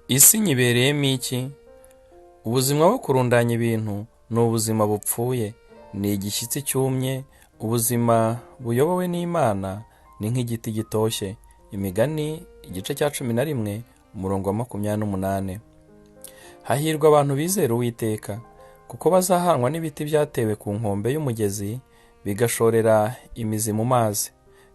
Isi nyibereyemo iki? Ubuzima bwo kurundanya ibintu ni ubuzima bupfuye, ni igishyitsi cyumye. Ubuzima buyobowe n'Imana ni nk'igiti gitoshye. Imigani igice cya 11 umurongo wa 28. Hahirwa abantu bizera Uwiteka, kuko bazahanwa n'ibiti byatewe ku nkombe y'umugezi, bigashorera imizi mu mazi.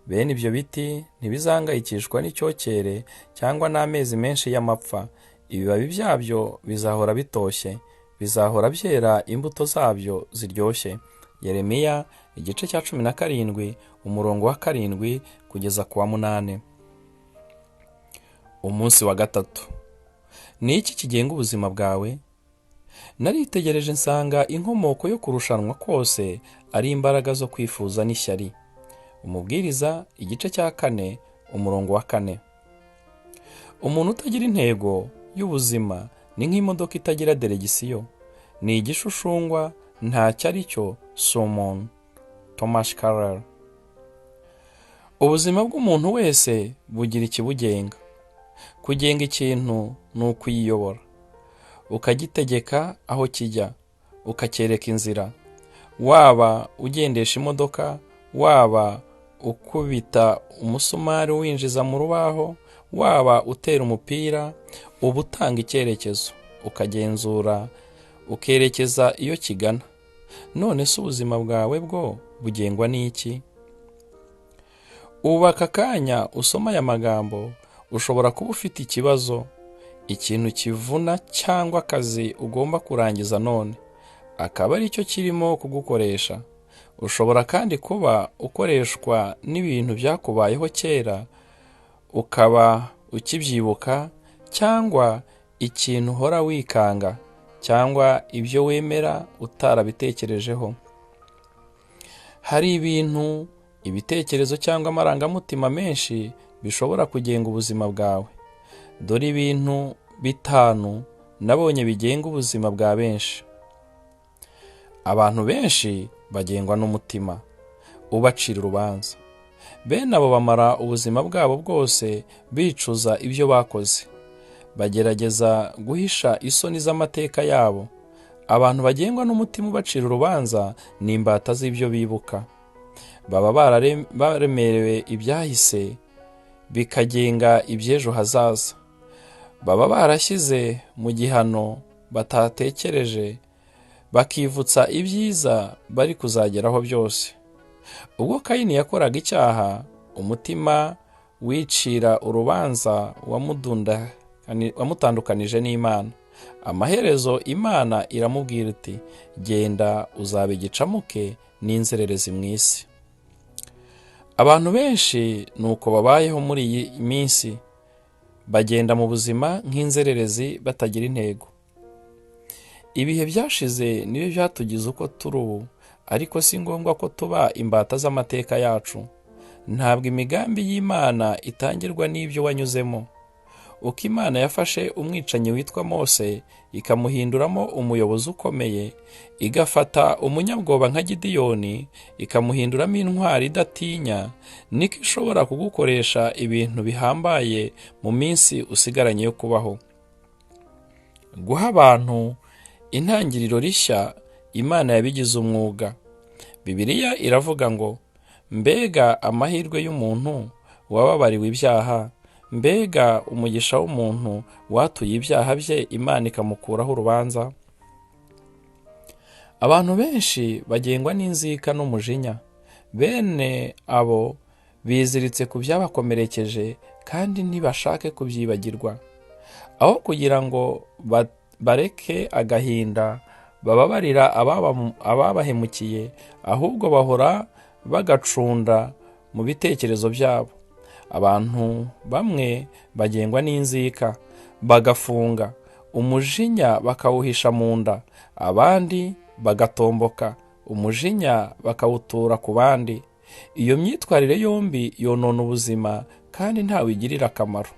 Bene ibyo biti ntibizangayikishwa n'icyokere cyangwa n'amezi menshi y'amapfa. Ibibabi byabyo bizahora bitoshye, bizahora byera imbuto zabyo ziryoshye. Yeremiya igice cya 17 umurongo wa 7 kugeza ku wa 8. Umunsi wa gatatu. Ni iki kigenga ubuzima bwawe? Naritegereje nsanga inkomoko yo kurushanwa kose ari imbaraga zo kwifuza n'ishyari. Umubwiriza igice cya 4 umurongo wa 4. Umuntu utagira intego y'ubuzima ni nk'imodoka itagira deregisiyo, ni igishushungwa ntacyo ari cyo. Solomon Thomas Carlyle. Ubuzima bw'umuntu wese bugira ikibugenga. Kugenga ikintu ni ukuyiyobora, ukagitegeka aho kijya, ukacyereka inzira. Waba ugendesha imodoka, waba ukubita umusumari winjiza mu rubaho, waba utera umupira, uba utanga icyerekezo, ukagenzura, ukerekeza iyo kigana. None se ubuzima bwawe bwo bugengwa n'iki? Ubu aka kanya usoma aya magambo ushobora kuba ufite ikibazo, ikintu kivuna cyangwa akazi ugomba kurangiza none, akaba ari cyo kirimo kugukoresha. Ushobora kandi kuba ukoreshwa n'ibintu byakubayeho kera, ukaba ukibyibuka, cyangwa ikintu uhora wikanga, cyangwa ibyo wemera utarabitekerejeho. Hari ibintu, ibitekerezo cyangwa amarangamutima menshi bishobora kugenga ubuzima bwawe. Dore ibintu 5 nabonye bigenga ubuzima bwa benshi. Abantu benshi bagengwa n'umutima ubacira urubanza. Bene abo bamara ubuzima bwabo bwose bicuza ibyo bakoze, bagerageza guhisha isoni z'amateka yabo. Abantu bagengwa n'umutima ubacira urubanza ni imbata z'ibyo bibuka. Baba baremerewe ibyahise bikagenga iby'ejo hazaza. Baba barashyize mu gihano batatekereje, bakivutsa ibyiza bari kuzageraho byose. Ubwo Kayini yakoraga icyaha, umutima wicira urubanza wamutandukanije n'Imana. Amaherezo Imana iramubwira iti, genda uzabe igicamuke n'inzererezi mu isi. Abantu benshi nuko babayeho muri iyi minsi, bagenda mu buzima nk'inzererezi batagira intego. Ibihe byashize niyo byatugize uko turi ubu, ariko si ngombwa ko tuba imbata z'amateka yacu. Ntabwo imigambi y'Imana itangirwa n'ibyo wanyuzemo. Uko Imana yafashe umwicanyi witwa Mose ikamuhinduramo umuyobozi ukomeye, igafata umunyabwoba nka Gideyoni ikamuhinduramo intwari idatinya, niko ishobora kugukoresha ibintu bihambaye mu minsi usigaranye yo kubaho. Guha abantu intangiriro rishya, Imana yabigize umwuga. Bibiliya iravuga ngo, mbega amahirwe y'umuntu wababariwe ibyaha, mbega umugisha w'umuntu watuye ibyaha bye Imana ikamukuraho urubanza. Abantu benshi bagengwa n'inzika n'umujinya. Bene abo biziritse ku byabakomerekeje kandi ntibashake kubyibagirwa. Aho kugira ngo bareke agahinda bababarira ababahemukiye, ahubwo bahora bagacunda mu bitekerezo byabo. Abantu bamwe bagengwa n'inzika, bagafunga umujinya bakawuhisha mu nda, abandi bagatomboka umujinya bakawutura ku bandi. Iyo myitwarire yombi yonona ubuzima kandi ntawigirira akamaro.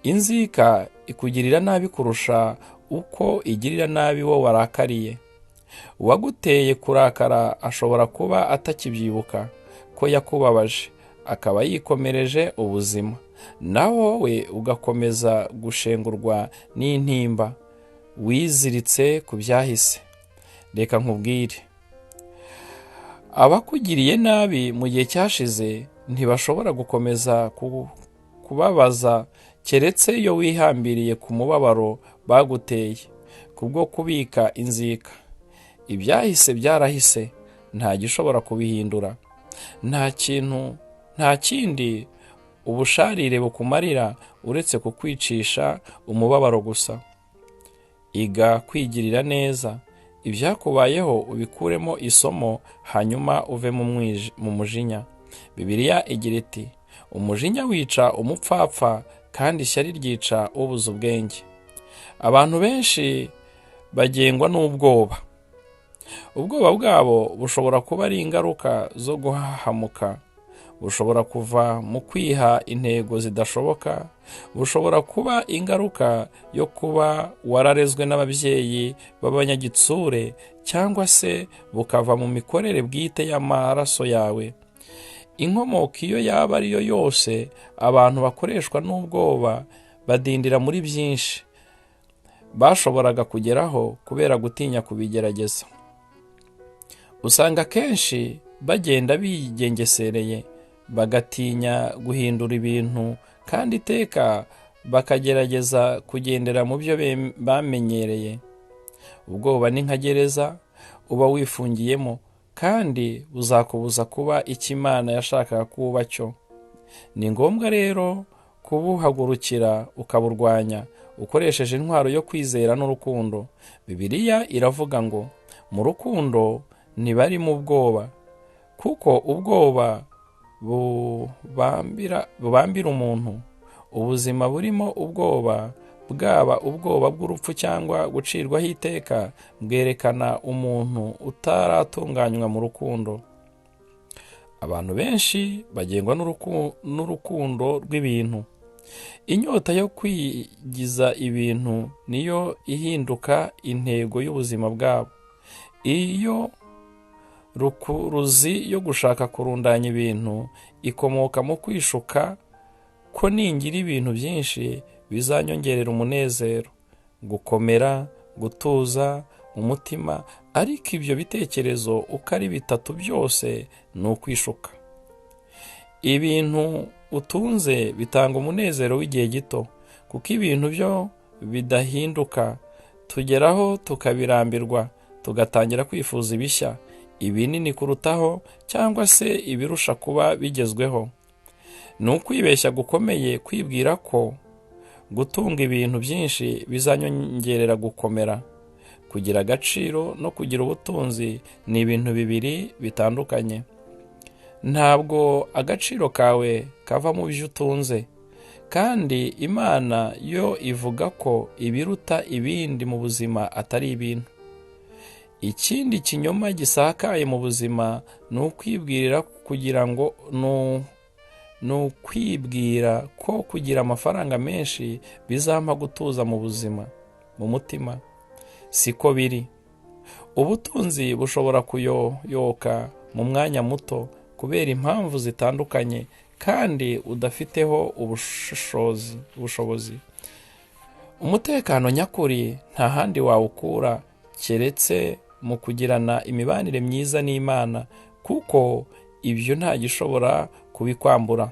Inzika ikugirira nabi kurusha uko igirira nabi wo warakariye. Uwaguteye kurakara ashobora kuba atakibyibuka ko yakubabaje, akaba yikomereje ubuzima, naho wowe ugakomeza gushengurwa n'intimba wiziritse ku byahise. Reka nkubwire, abakugiriye nabi mu gihe cyashize ntibashobora gukomeza kubabaza keretse iyo wihambiriye ku mubabaro baguteye kubwo kubika inzika. Ibyahise byarahise, nta gishobora kubihindura. Nta kindi ubusharire bukumarira uretse kukwicisha umubabaro gusa. Iga kwigirira neza, ibyakubayeho ubikuremo isomo, hanyuma uve mu mujinya. Bibiliya igira iti, umujinya wica umupfapfa kandi ishyari ryica ubuze ubwenge. Abantu benshi bagengwa n'ubwoba. Ubwoba bwabo bushobora kuba ari ingaruka zo guhahamuka, bushobora kuva mu kwiha intego zidashoboka, bushobora kuba ingaruka yo kuba wararezwe n'ababyeyi b'abanyagitsure, cyangwa se bukava mu mikorere bwite y'amaraso yawe. Inkomoko iyo yaba ariyo yose, abantu bakoreshwa n'ubwoba badindira muri byinshi bashoboraga kugeraho kubera gutinya kubigerageza. Usanga kenshi bagenda bigengesereye, bagatinya guhindura ibintu, kandi iteka bakagerageza kugendera mu byo bamenyereye. Ubwoba ni nka gereza uba wifungiyemo, kandi buzakubuza kuba icyo Imana yashakaga kuba cyo. Ni ngombwa rero kubuhagurukira ukaburwanya ukoresheje intwaro yo kwizera n'urukundo. Bibiliya iravuga ngo, mu rukundo ntibari mu bwoba, kuko ubwoba bubambira umuntu. Ubuzima burimo ubwoba, bwaba ubwoba bw'urupfu cyangwa gucirwaho iteka, bwerekana umuntu utaratunganywa mu rukundo. Abantu benshi bagengwa n'urukundo rw'ibintu. Inyota yo kwigiza ibintu niyo ihinduka intego y'ubuzima bwabo. Iyo rukuruzi yo gushaka kurundanya ibintu ikomoka mu kwishuka ko ningira ibintu byinshi bizanyongerera umunezero, gukomera, gutuza mu mutima. Ariko ibyo bitekerezo uko ari bitatu byose ni ukwishuka. Ibintu utunze bitanga umunezero w'igihe gito, kuko ibintu byo bidahinduka. Tugeraho tukabirambirwa, tugatangira kwifuza ibishya, ibinini kurutaho, cyangwa se ibirusha kuba bigezweho. Ni ukwibeshya gukomeye kwibwira ko gutunga ibintu byinshi bizanyongerera gukomera. Kugira agaciro no kugira ubutunzi ni ibintu bibiri bitandukanye. Ntabwo agaciro kawe kava mu byo utunze, kandi Imana yo ivuga ko ibiruta ibindi mu buzima atari ibintu. Ikindi kinyoma gisakaye mu buzima ni ukwibwira ko kugira amafaranga menshi bizampa gutuza mu buzima, mu mutima. Siko biri. Ubutunzi bushobora kuyoyoka mu mwanya muto kubera impamvu zitandukanye, kandi udafiteho ubushobozi. Umutekano nyakuri nta handi wawukura keretse mu kugirana imibanire myiza n'Imana, kuko ibyo nta gishobora kubikwambura.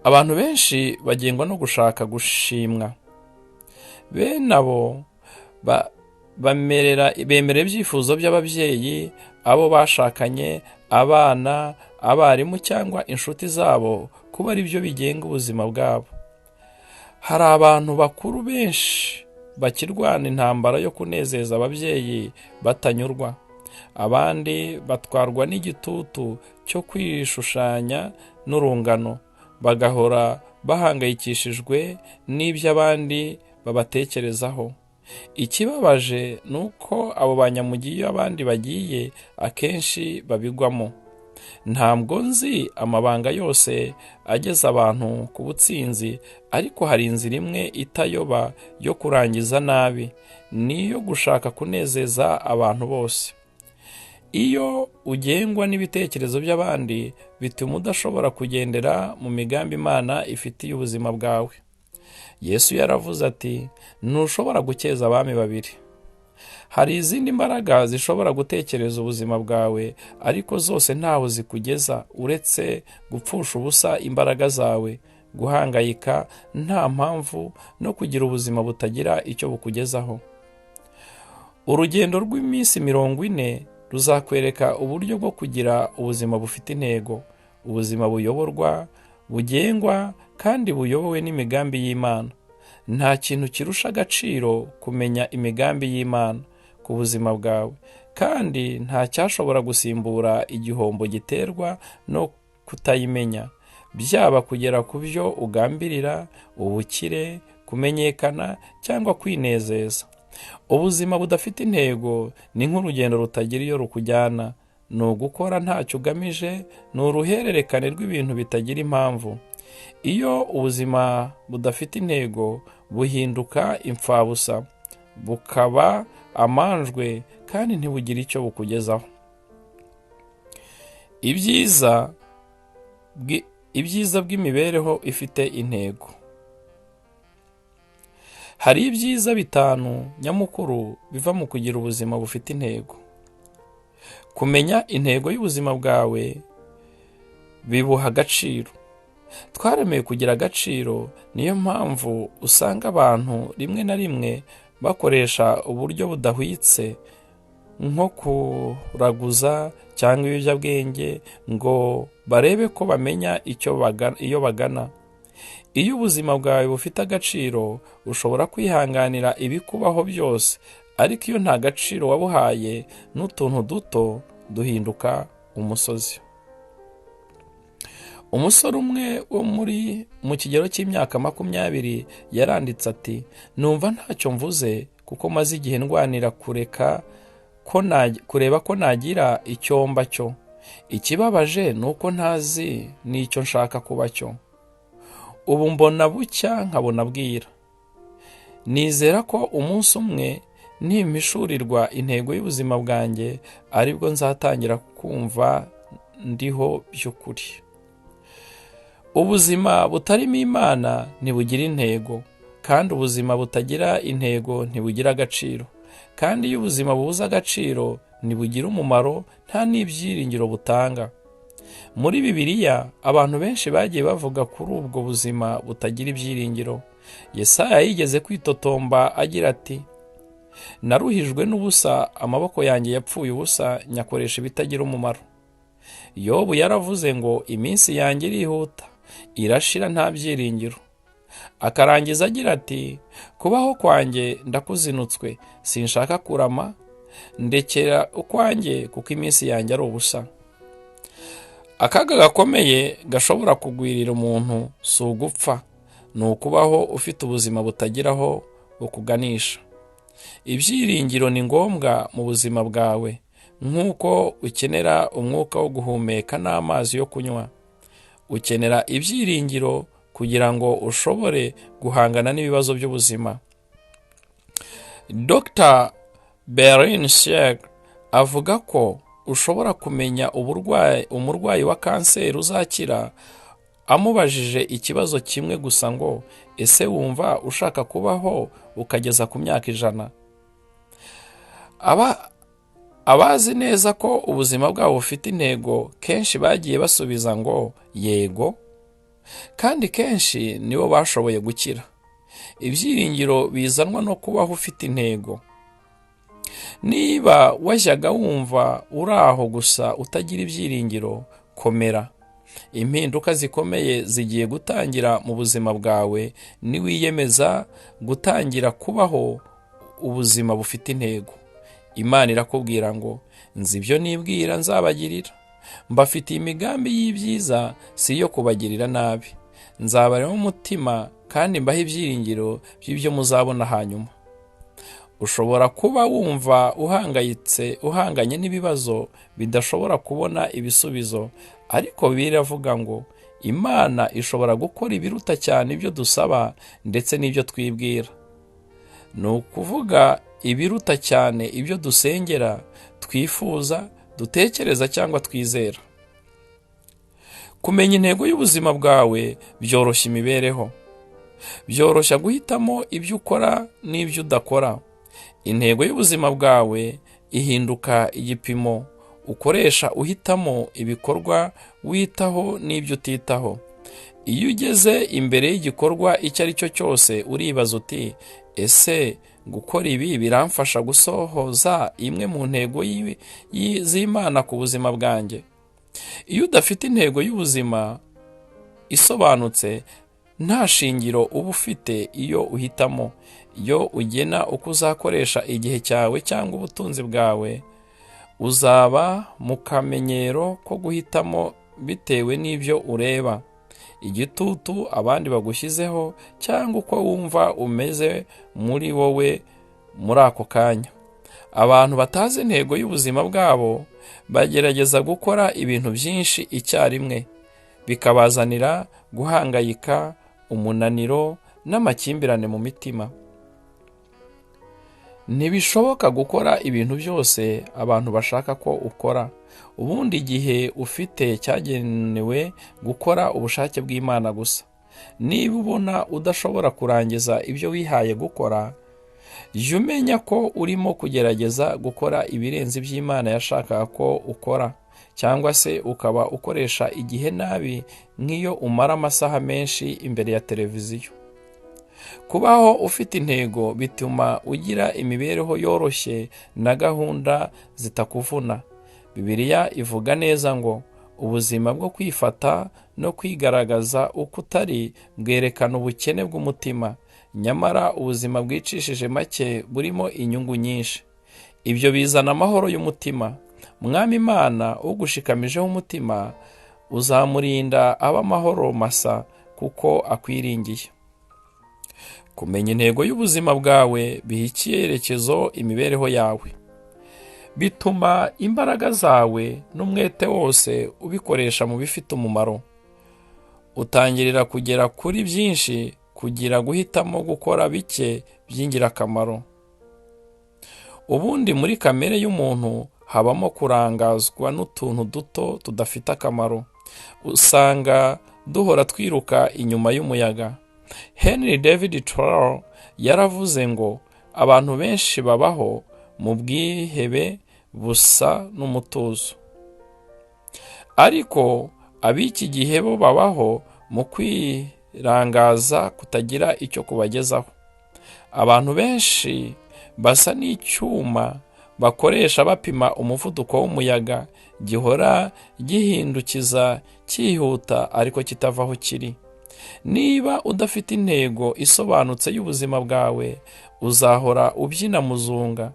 Abantu benshi bagengwa no gushaka gushimwa. Bene abo bemerera ibyifuzo by'ababyeyi, abo bashakanye, abana, abarimu cyangwa inshuti zabo kuba ari byo bigenga ubuzima bwabo. Hari abantu bakuru benshi bakirwana intambara yo kunezeza ababyeyi batanyurwa. Abandi batwarwa n'igitutu cyo kwishushanya n'urungano, bagahora bahangayikishijwe n'ibyo abandi babatekerezaho. Ikibabaje ni uko abo banyamugiye abandi bagiye akenshi babigwamo. Ntabwo nzi amabanga yose ageza abantu ku butsinzi, ariko hari inzira imwe itayoba yo kurangiza nabi, niyo gushaka kunezeza abantu bose. iyo ugengwa n'ibitekerezo by'abandi bituma udashobora kugendera mu migambi Imana ifitiye ubuzima bwawe. Yesu yaravuze ati, ntushobora gukeza abami babiri. Hari izindi mbaraga zishobora gutekereza ubuzima bwawe, ariko zose ntaho zikugeza uretse gupfusha ubusa imbaraga zawe, guhangayika nta mpamvu no kugira ubuzima butagira icyo bukugezaho. Urugendo rw'iminsi 40 ruzakwereka uburyo bwo kugira ubuzima bufite intego, ubuzima buyoborwa, bugengwa kandi buyobowe n'imigambi y'Imana. Nta kintu kirusha agaciro kumenya imigambi y'Imana ku buzima bwawe, kandi nta cyashobora gusimbura igihombo giterwa no kutayimenya, byaba kugera ku byo ugambirira, ubukire, kumenyekana cyangwa kwinezeza. Ubuzima budafite intego ni nk'urugendo rutagira iyo rukujyana. Ni ugukora ntacyo ugamije, ni uruhererekane rw'ibintu bitagira impamvu. Iyo ubuzima budafite intego buhinduka imfabusa, bukaba amanjwe kandi ntibugire icyo bukugezaho. Ibyiza bw'imibereho ifite intego. Hari ibyiza 5 nyamukuru biva mu kugira ubuzima bufite intego. Kumenya intego y'ubuzima bwawe bibuha agaciro. Twaremeye kugira agaciro, niyo mpamvu usanga abantu rimwe na rimwe bakoresha uburyo budahwitse nko kuraguza cyangwa ibiyobyabwenge ngo barebe ko bamenya iyo bagana. Iyo ubuzima bwawe bufite agaciro, ushobora kwihanganira ibikubaho byose, ariko iyo nta gaciro wabuhaye, n'utuntu duto duhinduka umusozi. Umusore umwe wo mu kigero cy'imyaka 20 yaranditse ati, numva ntacyo mvuze kuko maze igihe ndwanira kureba ko nagira icyo mba cyo. Ikibabaje ni uko ntazi n'icyo nshaka kuba cyo. Ubu mbona bucya nkabona bwira. Nizera ko umunsi umwe nimpishurirwa intego y'ubuzima bwanjye, aribwo nzatangira kumva ndiho by'ukuri. Ubuzima butarimo Imana ntibugira intego, kandi ubuzima butagira intego ntibugira agaciro. Kandi iyo ubuzima bubuze agaciro ntibugira umumaro, nta n'ibyiringiro butanga. Muri Bibiliya abantu benshi bagiye bavuga kuri ubwo buzima butagira ibyiringiro. Yesaya yigeze kwitotomba agira ati, naruhijwe n'ubusa, amaboko yanjye yapfuye ubusa, nyakoresha ibitagira umumaro. Yobu yaravuze ngo iminsi yanjye irihuta, irashira nta byiringiro. Akarangiza agira ati, kubaho kwanjye ndakuzinutswe, sinshaka kurama, ndekera ukwanjye kuko iminsi yanjye ari ubusa. Akaga gakomeye gashobora kugwirira umuntu si ugupfa, ni ukubaho ufite ubuzima butagiraho bukuganisha. Ibyiringiro ni ngombwa mu buzima bwawe, nk'uko ukenera umwuka wo guhumeka n'amazi yo kunywa. Ukenera ibyiringiro kugira ngo ushobore guhangana n'ibibazo by'ubuzima. Dr. Berin Sieg avuga ko ushobora kumenya umurwayi wa kanseri uzakira amubajije ikibazo kimwe gusa ngo, ese wumva ushaka kubaho ukageza ku myaka 100? Abazi neza ko ubuzima bwabo bufite intego kenshi bagiye basubiza ngo yego, kandi kenshi nibo bashoboye gukira. Ibyiringiro bizanwa no kubaho ufite intego. Niba wajyaga wumva uraho gusa utagira ibyiringiro, komera. Impinduka zikomeye zigiye gutangira mu buzima bwawe niwiyemeza gutangira kubaho ubuzima bufite intego. Imana irakubwira ngo, nzi ibyo nibwira nzabagirira, mbafitiye imigambi y'ibyiza, si iyo kubagirira nabi. Nzabarema umutima kandi mbahe ibyiringiro by'ibyo muzabona hanyuma. Ushobora kuba wumva uhanganye n'ibibazo bidashobora kubona ibisubizo, ariko biravuga ngo Imana ishobora gukora ibiruta cyane ibyo dusaba ndetse n'ibyo twibwira. Ni ukuvuga ibiruta cyane ibyo dusengera, twifuza dutekereza cyangwa twizera. Kumenya intego y'ubuzima bwawe byoroshya imibereho, byoroshya guhitamo ibyo ukora n'ibyo udakora. Intego y'ubuzima bwawe ihinduka igipimo ukoresha uhitamo ibikorwa witaho n'ibyo utitaho. Iyo ugeze imbere y'igikorwa icyo ari cyo cyose uribaza uti, ese gukora ibi biramfasha gusohoza imwe mu ntego z'Imana ku buzima bwanjye? Iyo udafite intego y'ubuzima isobanutse, nta shingiro uba ufite iyo uhitamo. Iyo ugena uko uzakoresha igihe cyawe cyangwa ubutunzi bwawe, uzaba mu kamenyero ko guhitamo bitewe n'ibyo ureba, igitutu abandi bagushyizeho, cyangwa uko wumva umeze muri wowe muri ako kanya. Abantu batazi intego y'ubuzima bwabo bagerageza gukora ibintu byinshi icyarimwe, bikabazanira guhangayika, umunaniro n'amakimbirane mu mitima. Ntibishoboka gukora ibintu byose abantu bashaka ko ukora. Ubundi igihe ufite cyagenewe gukora ubushake bw'Imana gusa. Niba ubona udashobora kurangiza ibyo wihaye gukora, jya umenya ko urimo kugerageza gukora ibirenze iby'Imana yashakaga ko ukora, cyangwa se ukaba ukoresha igihe nabi, nk'iyo umara amasaha menshi imbere ya televiziyo. Kubaho ufite intego bituma ugira imibereho yoroshye na gahunda zitakuvuna. Bibiliya ivuga neza ngo ubuzima bwo kwifata no kwigaragaza uko utari bwerekana ubukene bw'umutima, nyamara ubuzima bwicishije make burimo inyungu nyinshi. Ibyo bizana amahoro y'umutima. Mwami Imana ugushikamijeho umutima, uzamurinda aba amahoro masa kuko akwiringiye. Kumenya intego y'ubuzima bwawe biha icyerekezo imibereho yawe. Bituma imbaraga zawe n'umwete wose ubikoresha mu bifite umumaro. Utangirira kugera kuri byinshi kugira guhitamo gukora bike by'ingirakamaro. Ubundi muri kamere y'umuntu habamo kurangazwa n'utuntu duto tudafite akamaro. Usanga duhora twiruka inyuma y'umuyaga. Henry David Thoreau yaravuze ngo abantu benshi babaho mu bwihebe busa n'umutuzo, ariko ab'iki gihe bo babaho mu kwirangaza kutagira icyo kubagezaho. Abantu benshi basa n'icyuma bakoresha bapima umuvuduko w'umuyaga, gihora gihindukiza cyihuta ariko kitava aho kiri. Niba udafite intego isobanutse y'ubuzima bwawe, uzahora ubyina muzunga,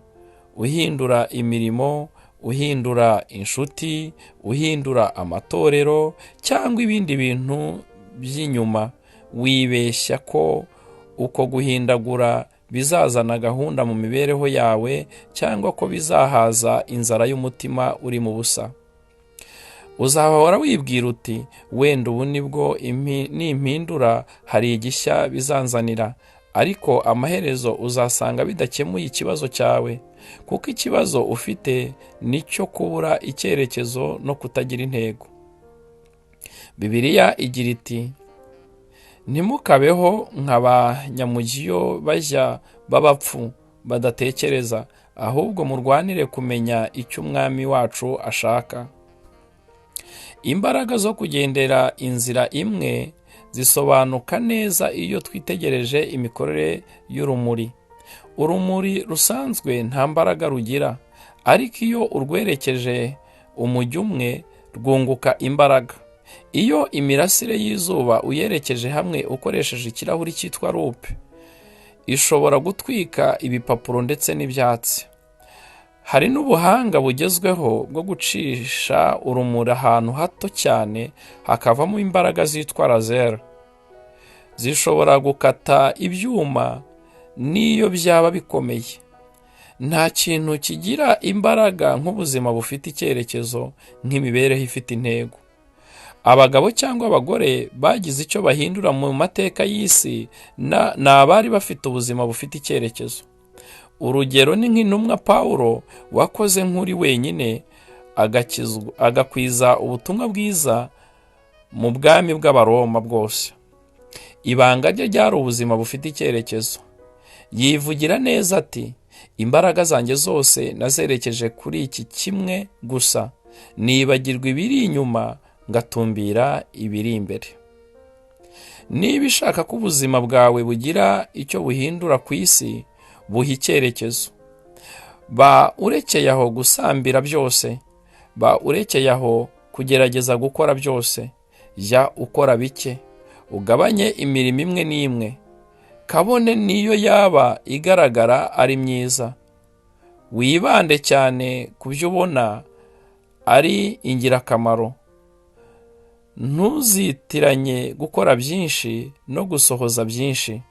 uhindura imirimo, uhindura inshuti, uhindura amatorero cyangwa ibindi bintu by'inyuma, wibeshya ko uko guhindagura bizazana gahunda mu mibereho yawe cyangwa ko bizahaza inzara y'umutima uri mu busa. Uzahora wibwira uti, wenda ubu nibwo nimpindura hari igishya bizanzanira, ariko amaherezo uzasanga bidakemuye ikibazo cyawe, kuko ikibazo ufite nicyo kubura icyerekezo no kutagira intego. Bibiliya igira iti, ntimukabeho nk'abanyamugiyo bajya b'abapfu badatekereza, ahubwo murwanire kumenya icyo umwami wacu ashaka. Imbaraga zo kugendera inzira imwe zisobanuka neza iyo twitegereje imikorere y'urumuri. Urumuri rusanzwe nta mbaraga rugira, ariko iyo urwerekeje umujyo umwe rwunguka imbaraga. Iyo imirasire y'izuba uyerekeje hamwe ukoresheje ikirahuri cyitwa lupe, ishobora gutwika ibipapuro ndetse n'ibyatsi. Hari n'ubuhanga bugezweho bwo gucisha urumuri ahantu hato cyane hakavamo imbaraga zitwa laser. Zishobora gukata ibyuma n'iyo byaba bikomeye. Nta kintu kigira imbaraga nk'ubuzima bufite icyerekezo, nk'imibereho ifite intego. Abagabo cyangwa abagore bagize icyo bahindura mu mateka y'isi ni abari bafite ubuzima bufite icyerekezo. Urugero ni nk'intumwa Pawulo wakoze nk'uri wenyine, agakwiza ubutumwa bwiza mu bwami bw'abaroma bwose. Ibanga rye ryari ubuzima bufite icyerekezo. Yivugira neza ati, imbaraga zanjye zose nazerekeje kuri iki kimwe gusa, nibagirwa ibiri inyuma ngatumbira ibiri imbere. Niba ushaka ko ubuzima bwawe bugira icyo buhindura ku isi, buha icyerekezo. Ba urekeye aho gusambira byose, ba urekeye aho kugerageza gukora byose. Jya ukora bike, ugabanye imirimo imwe n'imwe, kabone niyo yaba igaragara ari myiza. Wibande cyane ku byo ubona ari ingirakamaro. Ntuzitiranye gukora byinshi no gusohoza byinshi.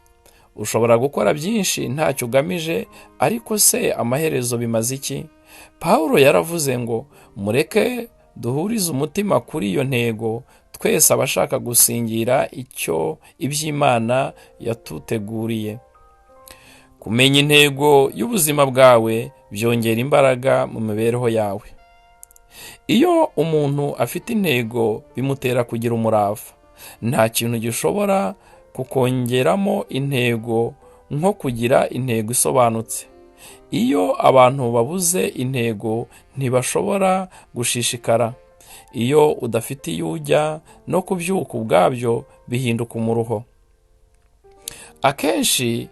Ushobora gukora byinshi ntacyo ugamije, ariko se amaherezo bimaze iki? Pawulo yaravuze ngo mureke duhurize umutima kuri iyo ntego, twese abashaka gusingira iby'Imana yatuteguriye. Kumenya intego y'ubuzima bwawe byongera imbaraga mu mibereho yawe. Iyo umuntu afite intego bimutera kugira umurava. Nta kintu gishobora kukongeramo intego nko kugira intego isobanutse. Iyo abantu babuze intego ntibashobora gushishikara. Iyo udafite iyo ujya, no kubyuka ubwabyo bihinduka umuruho. Akenshi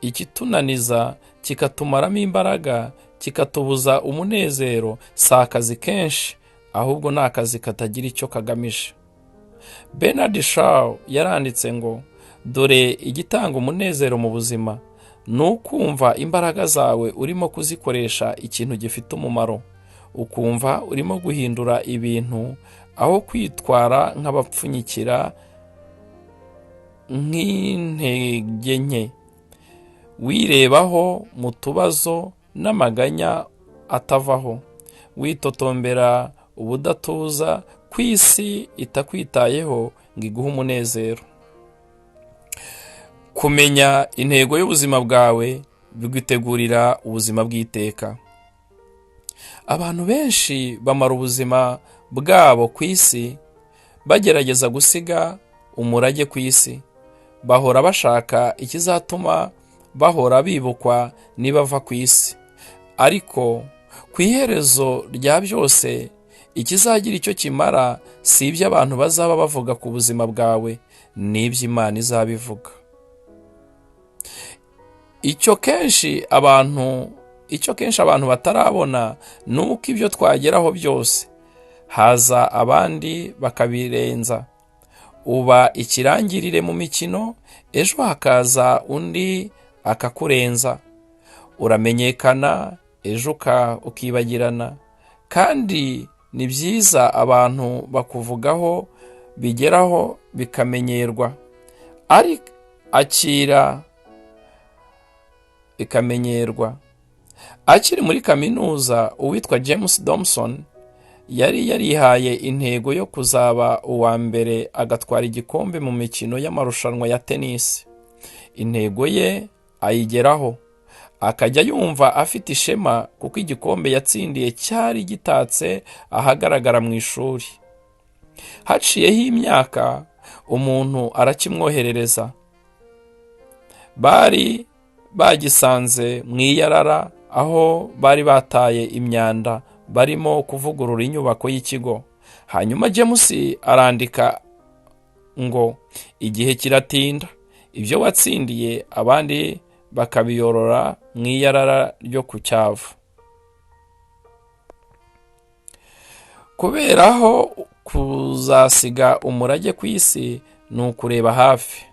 ikitunaniza kikatumaramo imbaraga, kikatubuza umunezero, si akazi kenshi, ahubwo ni akazi katagira icyo kagamije. Bernard Shaw yaranditse ngo, dore igitanga umunezero mu buzima ni ukumva imbaraga zawe urimo kuzikoresha ikintu gifite umumaro, ukumva urimo guhindura ibintu aho kwitwara nk'abapfunyikira nk'intege nke, wirebaho mu tubazo n'amaganya atavaho, witotombera ubudatuza ku isi itakwitayeho ngo iguhe umunezero. Kumenya intego y'ubuzima bwawe bigutegurira ubuzima bw'iteka. Abantu benshi bamara ubuzima bwabo ku isi bagerageza gusiga umurage ku isi. Bahora bashaka ikizatuma bahora bibukwa nibava ku isi. Ariko ku iherezo rya byose, ikizagira icyo kimara si ibyo abantu bazaba bavuga ku buzima bwawe, ni iby'Imana izabivuga. Icyo kenshi abantu batarabona ni uko ibyo twageraho byose haza abandi bakabirenza. Uba ikirangirire mu mikino, ejo hakaza undi akakurenza. Uramenyekana, ejo ukibagirana. Kandi ni byiza abantu bakuvugaho, bigeraho bikamenyerwa. Akiri muri kaminuza, uwitwa James Dobson yari yarihaye intego yo kuzaba uwa mbere agatwara igikombe mu mikino y'amarushanwa ya tennis. Intego ye ayigeraho, akajya yumva afite ishema kuko igikombe yatsindiye cyari gitatse ahagaragara mu ishuri. Haciyeho imyaka, umuntu arakimwoherereza. Bari bagisanze mu iyarara aho bari bataye imyanda barimo kuvugurura inyubako y'ikigo. Hanyuma James arandika ngo, igihe kiratinda, ibyo watsindiye abandi bakabiyorora mu iyarara ryo ku cyavu. Kuberaho kuzasiga umurage ku isi ni ukureba hafi.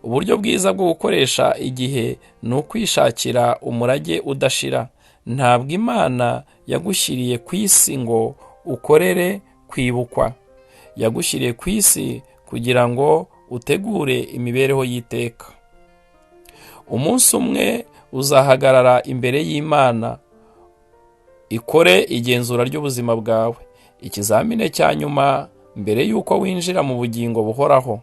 Uburyo bwiza bwo gukoresha igihe ni ukwishakira umurage udashira. Ntabwo Imana yagushyiriye ku isi ngo ukorere kwibukwa. Yagushyiriye ku isi kugira ngo utegure imibereho y'iteka. Umunsi umwe uzahagarara imbere y'Imana, ikore igenzura ry'ubuzima bwawe, ikizamine cya nyuma mbere y'uko winjira mu bugingo buhoraho.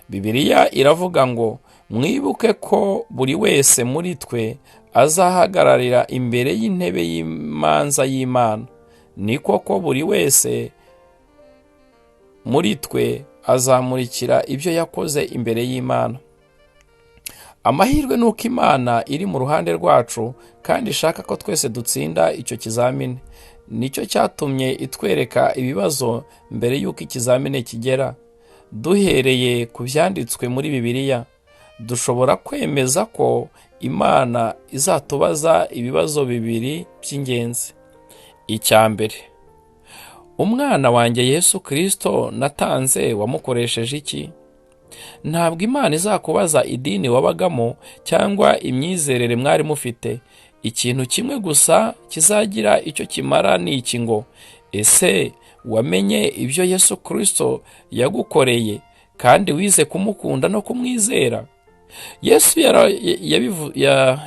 Bibiliya iravuga ngo, mwibuke ko buri wese muri twe azahagararira imbere y'intebe y'imanza y'Imana. ni koko buri wese muri twe azamurikira ibyo yakoze imbere y'Imana. Amahirwe ni uko Imana iri mu ruhande rwacu kandi ishaka ko twese dutsinda icyo kizamini. Nicyo cyatumye itwereka ibibazo mbere y'uko ikizamini kigera. Duhereye ku byanditswe muri Bibiliya, dushobora kwemeza ko Imana izatubaza ibibazo bibiri by'ingenzi. Icya mbere, umwana wanjye Yesu Kristo natanze wamukoresheje iki? Ntabwo Imana izakubaza idini wabagamo cyangwa imyizerere mwari mufite. Ikintu kimwe gusa kizagira icyo kimara ni iki ngo, ese wamenye ibyo Yesu Kristo yagukoreye kandi wize kumukunda no kumwizera? Yesu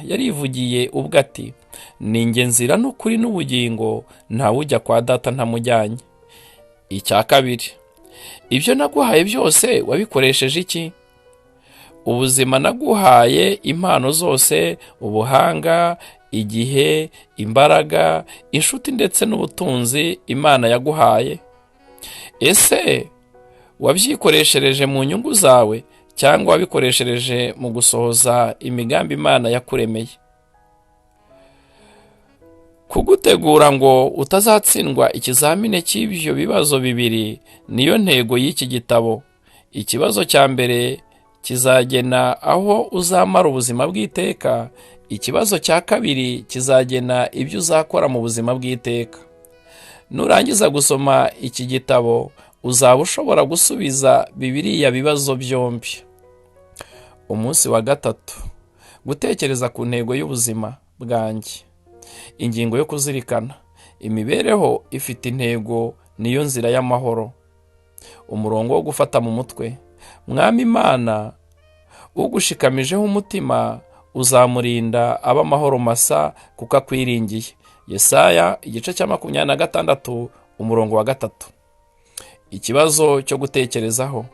yarivugiye ubwo ati, ni njye nzira n'ukuri n'ubugingo, ntawe ujya kwa Data ntamujyanye. Icya kabiri, ibyo naguhaye byose wabikoresheje iki? Ubuzima naguhaye, impano zose, ubuhanga, igihe, imbaraga, inshuti ndetse n'ubutunzi Imana yaguhaye, ese wabyikoreshereje mu nyungu zawe cyangwa wabikoreshereje mu gusohoza imigambi Imana yakuremeye? Kugutegura ngo utazatsindwa ikizamini cy'ibyo bibazo bibiri niyo ntego y'iki gitabo. Ikibazo cya mbere kizagena aho uzamara ubuzima bw'iteka. Ikibazo cya kabiri kizagena ibyo uzakora mu buzima bw'iteka. Nurangiza gusoma iki gitabo, uzaba ushobora gusubiza Bibiliya bibazo byombi. Umunsi wa gatatu, gutekereza ku ntego y'ubuzima bwanjye. Ingingo yo kuzirikana, imibereho ifite intego niyo nzira y'amahoro. Umurongo wo gufata mu mutwe, Mwami Imana ugushikamijeho umutima uzamurinda ab'amahoro masa kuko akwiringiye. Yesaya igice cya 26 umurongo wa 3. Ikibazo cyo gutekerezaho,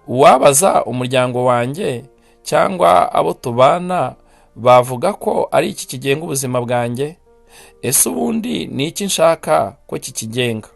uwabaza umuryango wanjye cyangwa abo tubana bavuga ko ari iki kigenga ubuzima bwanjye? Ese ubundi ni iki nshaka ko kikigenga?